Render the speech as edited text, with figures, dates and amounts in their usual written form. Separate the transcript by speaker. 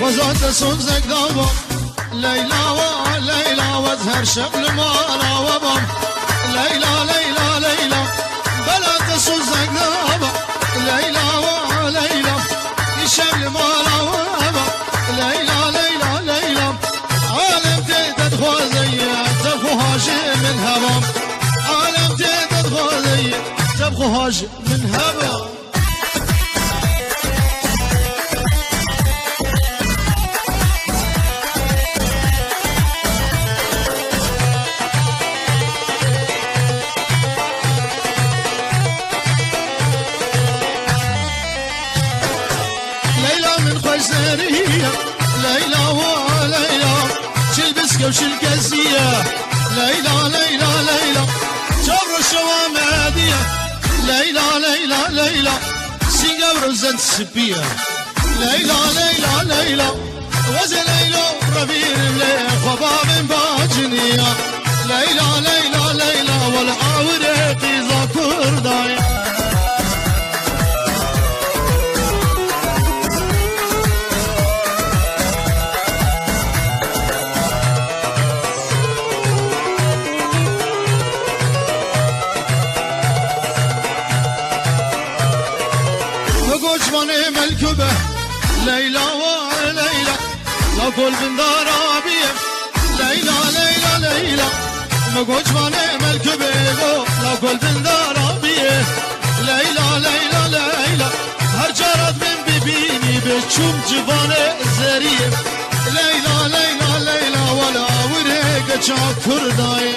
Speaker 1: وزاد سوزك دابا ليلى وليلى وزهر شبل مالا وبام ليلى ليلى ليلى بلا تسوزك دابا ليلى وليلى شبل مالا وبام ليلى ليلى ليلى عالم تيتد خوزي تبخو هاجي من هبام عالم تيتد خوزي تبخو هاجي من هبام زرية ليلى وليلى شلبسكة وشلكزية ليلى ليلى ليلى جبر الشوامدية ليلى ليلى ليلى سنجابر وزنت السبية ليلى ليلى ليلى وزن ليلى ربير مليخ وباب باجنية ليلى ليلى ليلى والعاورة قيزة كرداية جواني ملكبه ليلى وليلى لو كل بن دارابيه ليلى ليلى ليلى مقول جواني ملكبه لو كل بن دارابيه ليلى ليلى ليلى هرجرت من ببيني بتشوم جواني زريه ليلى ليلى ليلى ولا وريق جاك كرداي